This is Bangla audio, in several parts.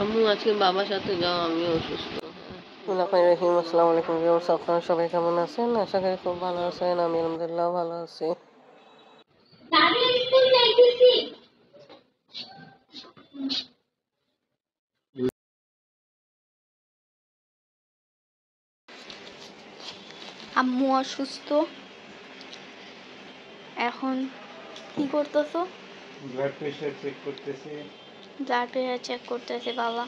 আম্মু আজকে বাবার সাথে যাও, আমি অসুস্থ। রহিম, আসসালামু আলাইকুম ভিউয়ার্স, আপনারা সবাই কেমন আছেন? আশা করি খুব ভালো আছেন। আমি আলহামদুলিল্লাহ ভালো আছি। আম্মু অসুস্থ, এখন কি করতেছো? ব্লাড প্রেশার চেক করতেছি। ব্লাড প্রেশার চেক করতেছে বাবা।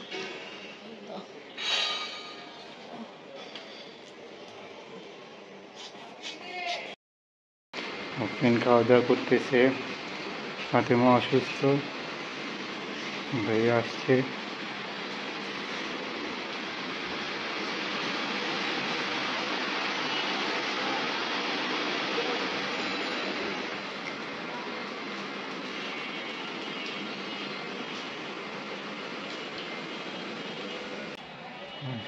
ফ্রেন্ড খাওয়া দাওয়া করতেছে। ফাতেমা অসুস্থ, ভাইয়া আসছে।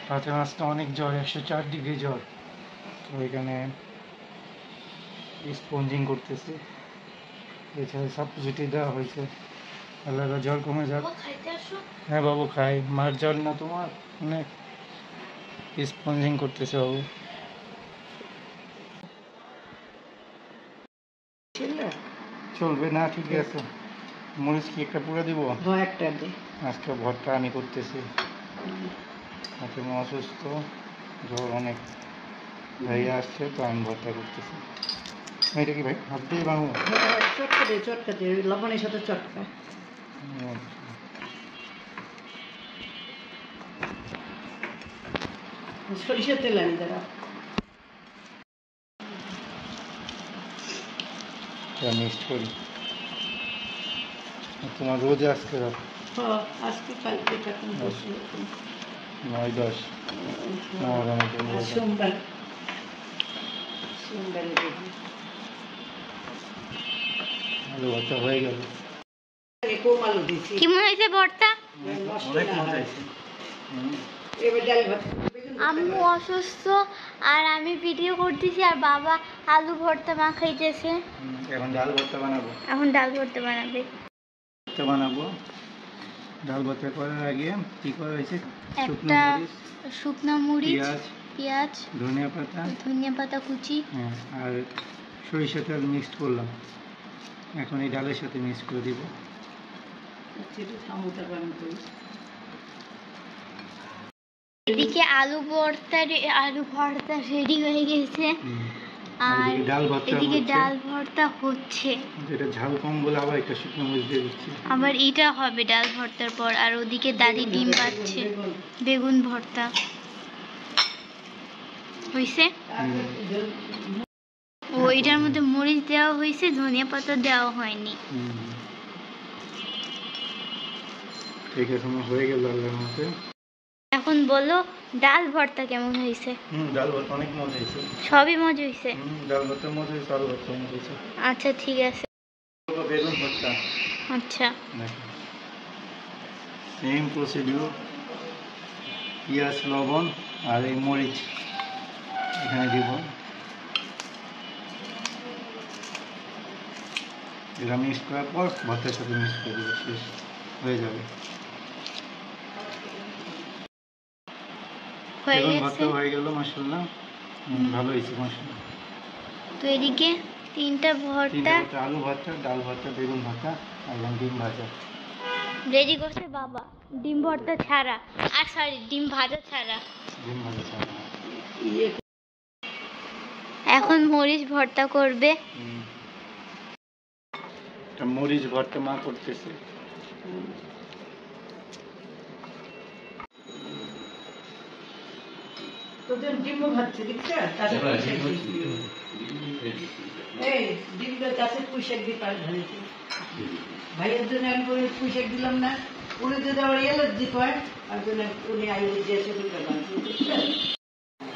ফাতেমা আজকে অনেক জ্বর, 104 ডিগ্রি জ্বর। তো এখানে স্পঞ্জিং করতেছে, এছাড়া সাপোজিটি দেওয়া হয়েছে। আল্লাহ জ্বর কমে যাক। হ্যাঁ বাবু খাই, মার জ্বর না তোমার? অনেক স্পঞ্জিং করতেছে বাবু। চলবে না, ঠিক আছে। মরিচ কি একটা পুরো দিব? একটা দে। আজকে ভর্তা আমি করতেছি। ফাতেমা অসুস্থ, জ্বর অনেক, ভাইয়া আসছে, তো আমি ভর্তা করতেছি। এটা কি ভাই হাত দিয়ে বানাবো? চটকা দে, লবণের সাথে চটকা। সরিষার তেল আনি দাঁড়া। মিক্সড করি। তোমার রোজ আজকে আজকে কালকে 9-10 সোমবার আলু ভর্তা হয়ে গেল। কেমন হয়েছে ভর্তা? অনেক মজা হয়েছে। আম্মু অসুস্থ আর আমি ভিডিও করতেছি, আর বাবা আলু ভর্তা মাখাইতেছে। এখন ডাল ভর্তা বানাবো। ডাল ভর্তা করার আগে কি করা হয়েছে? একটা শুকনো মরিচ, পেঁয়াজ, ধনিয়া পাতা কুচি, আর সরিষা তেল মিক্সড করলাম। এখন এই ডালের সাথে মিক্স করে দিব। এদিকে আলু ভর্তা রেডি হয়ে গেছে, আর এদিকে ডাল ভর্তা হচ্ছে। এটা ঝাল কম বলে আবার একটা শুকনো মরিচ দিয়ে দিচ্ছি। আবার এটা হবে ডাল ভর্তার পর। আর ওদিকে দাদি ডিম পাচ্ছে, বেগুন ভর্তা হয়েছে। ও এটার মধ্যে মরিচ দেওয়া হয়েছে, ধনিয়া পাতা দেওয়া হয়নি। ঠিক আছে, হয়ে গেল আল্লাহর মতে। এখন বলো ডাল ভর্তা কেমন হয়েছে? ডাল ভর্তা অনেক মজা হয়েছে। সবই মজা হয়েছে। ডাল ভর্তা মজা হয়েছে, আলু ভর্তা মজা হয়েছে। আচ্ছা ঠিক আছে। বেগুন ভর্তা। আচ্ছা, সেম প্রসিডিউর। পেঁয়াজ, লবণ আর এই মরিচ এখানে দিব। এটা মিক্স করার পর ভর্তার সাথে মিক্স করে দেবো, শেষ হয়ে যাবে। বেগুন ভর্তা হয়ে গেল, মাশাআল্লাহ ভালো হয়েছে মাশাআল্লাহ। তো এদিকে তিনটা ভর্তা, আলু ভর্তা, ডাল ভর্তা, বেগুন ভর্তা আর ডিম ভাজা রেডি করছে বাবা। ডিম ভর্তা ছাড়া, আর সরি ডিম ভাজা ছাড়া। এখন মরিচ ভর্তা করবে। মরিচ ভর্তা মা করতেছে। তোদের ডিমও ভাজছে, দেখছো? এই ডিমটা গাছে পুঁইশাক দিয়ে পাশ ঢালেছি। ভাইয়ের জন্য আমি করে পুঁইশাক দিলাম না, উনি যদি আবার এলার্জি হয়, আর জন্য উনি আইলে যে সেদিনটা ভাজছে।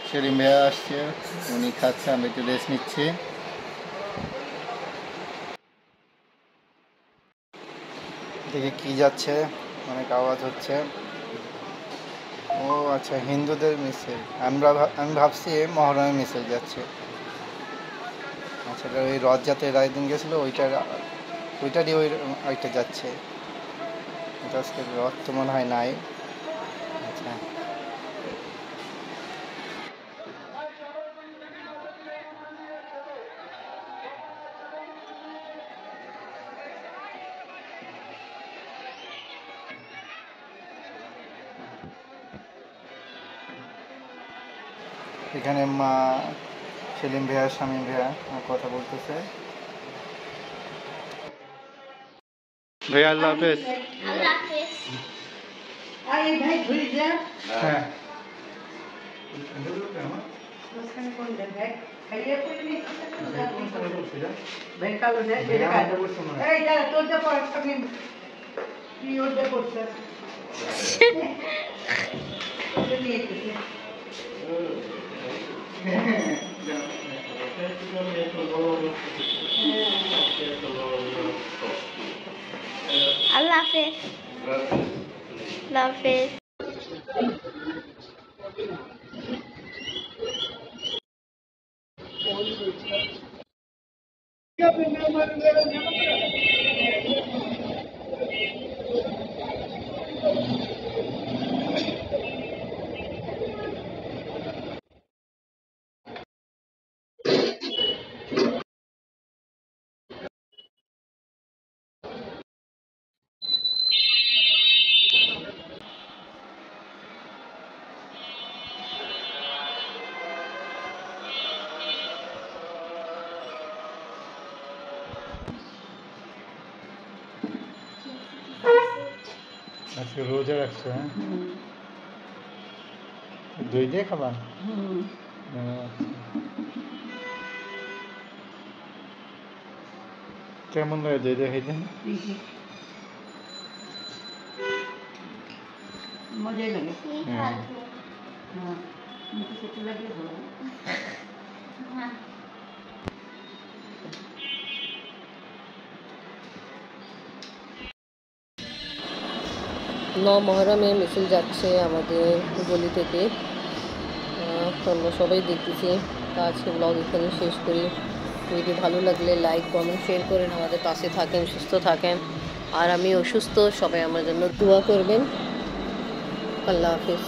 সেলিম ভাইয়া আসছে, উনি খাচ্ছে, আমি একটু রেস্ট নিচ্ছি। দেখে কি যাচ্ছে, অনেক আওয়াজ হচ্ছে। ও আচ্ছা, হিন্দুদের মিছিল। আমি ভাবছি মহরমের মিছিল যাচ্ছে। আচ্ছা, ওই রথযাত্রার একদিন গেছিলো, ওইটারই ওইটা যাচ্ছে। আজকে রথ তো মনে হয় নাই। আচ্ছা এখানে মা সেলিম ভাইয়া শামীম ভাইয়া কথা বলতেছে। ভাইয়া আল্লাহ হাফেজ। আল্লাহ হাফেজ। আর এই ভাই ঘুরে যা হ্যাঁ ওখানে কোন ভাই খাইয়ে পড়ে নি ভাই কালো না যেটা কাজ এই যা তোর যা পড়া কি ওর যা করছে ওটা নিয়ে এসেছে আল্লাহ হাফেজ। আল্লাহ হাফেজ। আজকে রোজা রাখছো? হ্যাঁ দই দিয়ে খাবা? কেমন লাগে দই দিয়ে খাইতে? মজাই লাগে হ্যাঁ মুখে সেটা লাগে ভালো মহরমে মিছিল যাচ্ছে আমাদের গলি থেকে, আমরা সবাই দেখতেছি। তো আজকে ব্লগ এখানে শেষ করি। ভিডিও ভালো লাগলে লাইক কমেন্ট শেয়ার করেন, আমাদের পাশে থাকেন, সুস্থ থাকেন। আর আমি অসুস্থ, সবাই আমার জন্য দোয়া করবেন। আল্লাহ হাফিজ।